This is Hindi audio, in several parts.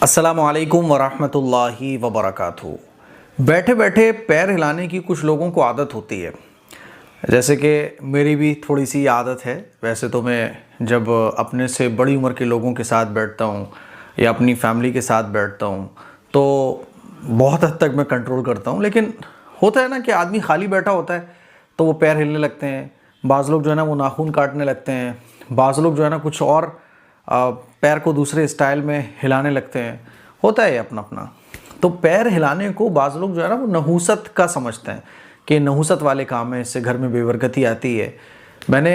अस्सलामुअलैकुम वरहमतुल्लाहि वबरकातुहू। बैठे बैठे पैर हिलाने की कुछ लोगों को आदत होती है, जैसे कि मेरी भी थोड़ी सी आदत है। वैसे तो मैं जब अपने से बड़ी उम्र के लोगों के साथ बैठता हूँ या अपनी फैमिली के साथ बैठता हूँ तो बहुत हद तक मैं कंट्रोल करता हूँ, लेकिन होता है ना कि आदमी खाली बैठा होता है तो वो पैर हिलने लगते हैं। बाज़ लोग जो है ना वो नाखून काटने लगते हैं, बाज़ लोग जो है ना कुछ और पैर को दूसरे स्टाइल में हिलाने लगते हैं। होता है अपना अपना। तो पैर हिलाने को बाज़ लोग जो है ना वो नहूसत का समझते हैं कि नहूसत वाले काम है, इससे घर में बेबरकती आती है। मैंने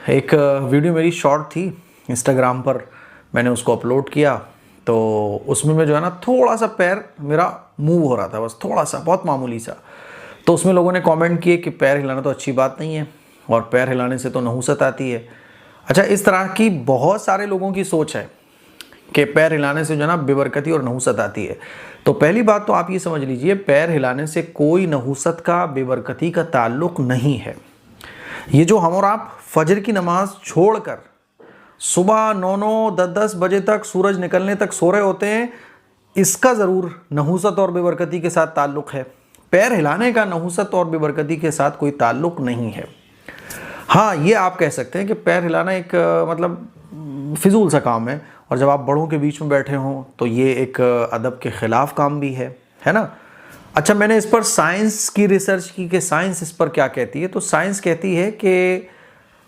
एक वीडियो मेरी शॉर्ट थी इंस्टाग्राम पर, मैंने उसको अपलोड किया तो उसमें मैं जो है ना थोड़ा सा पैर मेरा मूव हो रहा था, बस थोड़ा सा, बहुत मामूली सा। तो उसमें लोगों ने कमेंट किए कि पैर हिलाना तो अच्छी बात नहीं है और पैर हिलाने से तो नहूसत आती है। अच्छा, इस तरह की बहुत सारे लोगों की सोच है कि पैर हिलाने से जो है ना बेबरकती और नहूसत आती है। तो पहली बात तो आप ये समझ लीजिए, पैर हिलाने से कोई नहूसत का, बेबरकती का ताल्लुक नहीं है। ये जो हम और आप फजर की नमाज छोड़कर सुबह 9-9, 10-10 बजे तक, सूरज निकलने तक सो रहे होते हैं, इसका ज़रूर नहूसत और बेबरकती के साथ ताल्लुक़ है। पैर हिलाने का नहूसत और बेबरकती के साथ कोई ताल्लुक़ नहीं है। हाँ, ये आप कह सकते हैं कि पैर हिलाना एक मतलब फिजूल सा काम है, और जब आप बड़ों के बीच में बैठे हों तो ये एक अदब के ख़िलाफ़ काम भी है ना। अच्छा, मैंने इस पर साइंस की रिसर्च की कि साइंस इस पर क्या कहती है। तो साइंस कहती है कि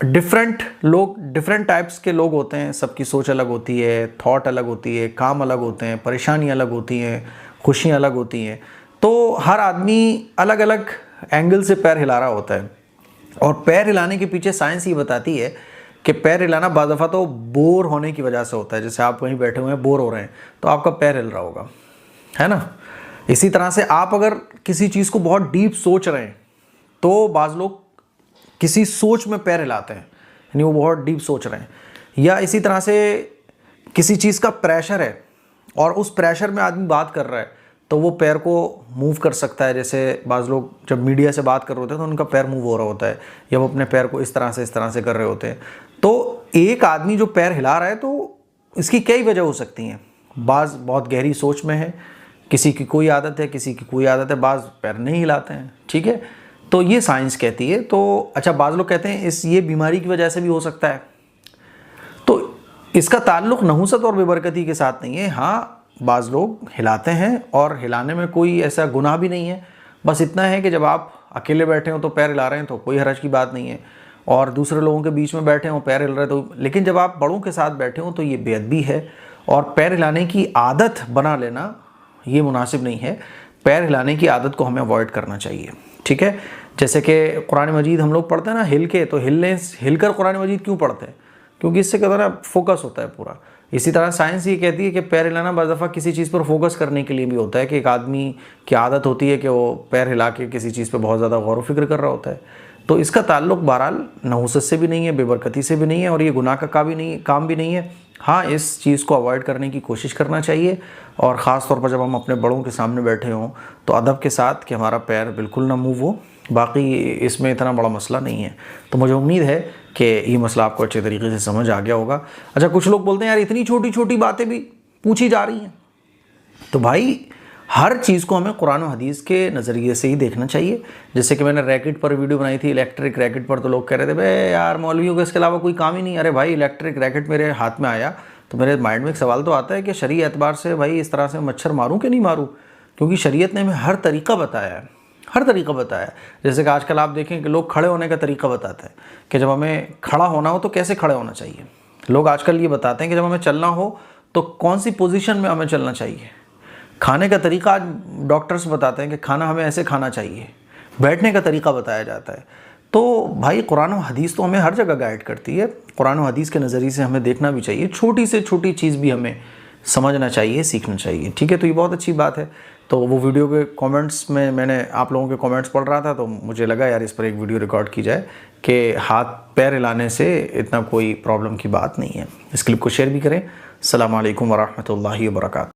डिफरेंट लोग, डिफरेंट टाइप्स के लोग होते हैं, सबकी सोच अलग होती है, थॉट अलग होती है, काम अलग होते हैं, परेशानी अलग होती हैं, खुशियाँ अलग होती हैं। तो हर आदमी अलग अलग एंगल से पैर हिला रहा होता है, और पैर हिलाने के पीछे साइंस ये बताती है कि पैर हिलाना बाज़ दफ़ा तो बोर होने की वजह से होता है। जैसे आप कहीं बैठे हुए हैं, बोर हो रहे हैं, तो आपका पैर हिल रहा होगा, है ना। इसी तरह से आप अगर किसी चीज़ को बहुत डीप सोच रहे हैं तो बाज़ लोग किसी सोच में पैर हिलाते हैं, यानी वो बहुत डीप सोच रहे हैं। या इसी तरह से किसी चीज़ का प्रेशर है और उस प्रेशर में आदमी बात कर रहा है तो वो पैर को मूव कर सकता है। जैसे बाज़ लोग जब मीडिया से बात कर रहे होते हैं तो उनका पैर मूव हो रहा होता है, या वो अपने पैर को इस तरह से कर रहे होते हैं। तो एक आदमी जो पैर हिला रहा है तो इसकी कई वजह हो सकती हैं। बाज़ बहुत गहरी सोच में है, किसी की कोई आदत है, किसी की कोई आदत है, बाज़ पैर नहीं हिलाते हैं, ठीक है। तो ये साइंस कहती है। तो अच्छा, बाज़ लोग कहते हैं ये बीमारी की वजह से भी हो सकता है। तो इसका ताल्लुक़ नहूसत और बेबरकती के साथ नहीं है। हाँ, बाज़ लोग हिलाते हैं और हिलाने में कोई ऐसा गुनाह भी नहीं है। बस इतना है कि जब आप अकेले बैठे हो तो पैर हिला रहे हैं तो कोई हरज की बात नहीं है, और दूसरे लोगों के बीच में बैठे हो पैर हिल रहे तो। लेकिन जब आप बड़ों के साथ बैठे हो तो ये बेअदबी है, और पैर हिलाने की आदत बना लेना ये मुनासिब नहीं है। पैर हिलाने की आदत को हमें अवॉइड करना चाहिए, ठीक है। जैसे कि कुरान मजीद हम लोग पढ़ते हैं ना हिल के, तो हिलकर कुरान मजीद क्यों पढ़ते हैं? क्योंकि इससे क्या होता है ना, फोकस होता है पूरा। इसी तरह साइंस ये कहती है कि पैर हिलाना बाज़ दफ़ा किसी चीज़ पर फोकस करने के लिए भी होता है, कि एक आदमी की आदत होती है कि वो पैर हिला के किसी चीज़ पर बहुत ज़्यादा गौर व फिक्र कर रहा होता है। तो इसका ताल्लुक़ बहरहाल नहूसत से भी नहीं है, बेबरकती से भी नहीं है, और ये गुनाह का काम भी नहीं है। हाँ, इस चीज़ को अवॉइड करने की कोशिश करना चाहिए, और ख़ास तौर पर जब हम अपने बड़ों के सामने बैठे हों तो अदब के साथ कि हमारा पैर बिल्कुल ना मूव हो। बाकी इसमें इतना बड़ा मसला नहीं है। तो मुझे उम्मीद है कि ये मसला आपको अच्छे तरीके से समझ आ गया होगा। अच्छा, कुछ लोग बोलते हैं यार इतनी छोटी छोटी बातें भी पूछी जा रही हैं। तो भाई, हर चीज़ को हमें कुरान और हदीस के नज़रिए से ही देखना चाहिए। जैसे कि मैंने रैकेट पर वीडियो बनाई थी, इलेक्ट्रिक रैकेट पर, तो लोग कह रहे थे भाई यार मौलवियों को इसके अलावा कोई काम ही नहीं। अरे भाई, इलेक्ट्रिक रैकेट मेरे हाथ में आया तो मेरे माइंड में एक सवाल तो आता है कि शरई एतबार से भाई इस तरह से मच्छर मारूँ कि नहीं मारूँ, क्योंकि शरीयत ने हमें हर तरीका बताया है, हर तरीका बताया है। जैसे कि आजकल आप देखें कि लोग खड़े होने का तरीका बताते हैं कि जब हमें खड़ा होना हो तो कैसे खड़े होना चाहिए। लोग आजकल ये बताते हैं कि जब हमें चलना हो तो कौन सी पोजीशन में हमें चलना चाहिए। खाने का तरीका आज डॉक्टर्स बताते हैं कि खाना हमें ऐसे खाना चाहिए। बैठने का तरीका बताया जाता है। तो भाई, कुरान और हदीस तो हमें हर जगह गाइड करती है। कुरान और हदीस के नज़रिए से हमें देखना भी चाहिए, छोटी से छोटी चीज़ भी हमें समझना चाहिए, सीखना चाहिए, ठीक है। तो ये बहुत अच्छी बात है। तो वो वीडियो के कमेंट्स में मैंने आप लोगों के कमेंट्स पढ़ रहा था, तो मुझे लगा यार इस पर एक वीडियो रिकॉर्ड की जाए कि हाथ पैर हिलाने से इतना कोई प्रॉब्लम की बात नहीं है। इस क्लिप को शेयर भी करें। अस्सलामु अलैकुम वरहमतुल्लाहि वबरकातुहू।